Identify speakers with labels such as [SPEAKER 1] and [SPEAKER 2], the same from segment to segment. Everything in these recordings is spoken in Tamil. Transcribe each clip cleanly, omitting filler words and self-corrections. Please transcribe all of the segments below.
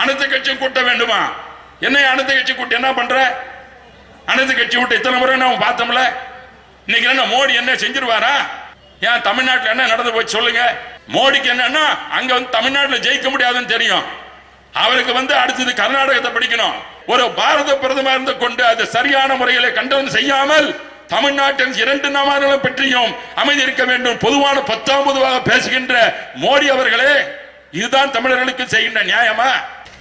[SPEAKER 1] அனைத்து கட்சியும் கூட்ட வேண்டுமா? என்ன அனைத்து கட்சி கூட்டி என்ன பண்ற? அனைத்து கட்சி கூட்ட இத்தனை முறை நம்ம பார்த்தோம்ல. இன்னைக்கு என்ன மோடி என்ன செஞ்சிருவாரா? ஏன் தமிழ்நாட்டில் என்ன நடந்து போச்சு சொல்லுங்க. மோடிக்கு என்னன்னா அங்க வந்து தமிழ்நாட்டில் ஜெயிக்க முடியாதுன்னு தெரியும். அவருக்கு அடுத்தது கர்நாடகத்தை படிக்கணும். ஒரு பாரத பிரதமர் இருந்து கொண்டு அது சரியான முறைகளை கண்டனம் செய்யாமல் தமிழ்நாட்டின் 2 மாநிலம் பற்றியும் அமைதி இருக்க வேண்டும் பொதுவான 10ஆம் பொதுவாக பேசுகின்ற மோடி அவர்களே, இதுதான் தமிழர்களுக்கு செய்கின்ற நியாயமா?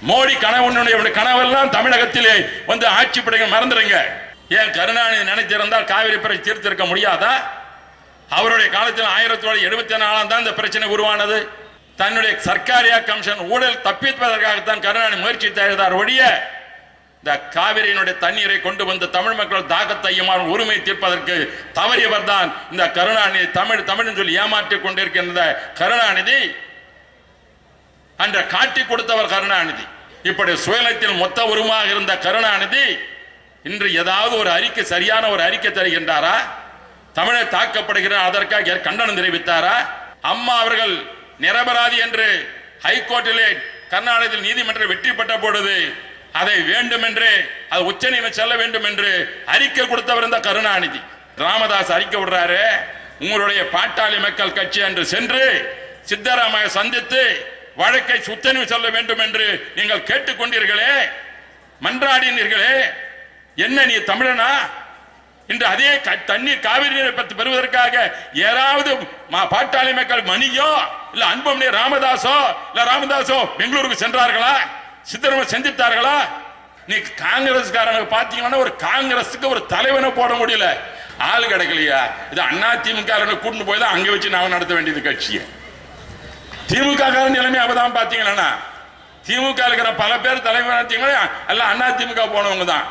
[SPEAKER 1] மோடி கனவெல்லாம் தமிழகத்திலே வந்து ஆட்சி படைகள் மறந்துடுங்க. ஏன் கருணாநிதி நினைத்திருந்தால் காவிரி பிரச்சனை தீர்த்திருக்க முடியாதா? அவருடைய காலத்தில் 1974 தான் இந்த பிரச்சனை உருவானது. தன்னுடைய சர்க்காரியா கமிஷன் ஊழல் தப்பிப்பதற்காகத்தான் கருணாநிதி முயற்சி செய்தார் ஒழிய இந்த காவிரியினுடைய தண்ணீரை கொண்டு வந்து தமிழ் மக்கள் தாகத்தையும் உரிமை தீர்ப்பதற்கு தவறியவர் தான் இந்த கருணாநிதி. தமிழ் சொல்லி ஏமாற்றிக் கொண்டிருக்கின்ற கருணாநிதி அன்ற காட்டி கொடுத்தவர் கருணாநிதி. இப்படி சுயநலத்தில் மொத்த உருவமாக இருந்த கருணாநிதி இன்று ஏதாவது ஒரு அறிக்கை, சரியான ஒரு அறிக்கை தருகின்றாரா? தமிழர் தாக்கப்படுகிறார் அதற்காக கண்டனம் தெரிவித்தாரா? அம்மா அவர்கள் நிரபராதி என்று ஹைகோர்ட்டிலே கர்நாடகத்தில் நீதிமன்றம் வெற்றி பெற்ற பொழுது அதை வேண்டும் என்று அது உச்ச நீதிமன்றம் செல்ல வேண்டும் என்று அறிக்கை கொடுத்தவர் இந்த கருணாநிதி. ராமதாஸ் அறிக்கை விடுறாரு, உங்களுடைய பாட்டாளி மக்கள் கட்சி என்று சென்று சித்தராமையை சந்தித்து வழக்கை உச்சநீதிமன்றம் செல்ல வேண்டும் என்று நீங்கள் கேட்டுக்கொண்டீர்களே, மன்றாடினீர்களே, என்ன நீ தமிழனா? இன்று அதே தண்ணீர் காவிரி நீரை பற்றி பெறுவதற்காக யாராவது பாட்டாளி மக்கள் மணியோ இல்ல அன்புமணி ராமதாசோ பெங்களூருக்கு சென்றார்களா? சித்தராமையா செஞ்சிட்டார்களா? நீ காங்கிரஸ்காரங்க பாத்தீங்கன்னா ஒரு காங்கிரஸுக்கு ஒரு தலைவனை போட முடியல, ஆள் கிடைக்கலையா? இது அண்ணா திமுக கூட்டு போய் தான் அங்க வச்சு நாம நடத்த வேண்டியது கட்சியை. திமுக நிலைமை அப்பதான் பாத்தீங்கன்னா திமுக இருக்கிற பல பேர் தலைவர் எல்லாம் அண்ணா திமுக போனவங்க தான்.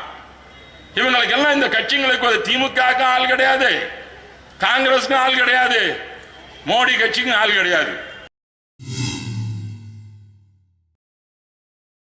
[SPEAKER 1] இவங்களுக்கு எல்லாம் இந்த கட்சிகளுக்கு திமுக ஆள் கிடையாது, காங்கிரஸுக்கும் ஆள் கிடையாது, மோடி கட்சிக்கும் ஆள் கிடையாது.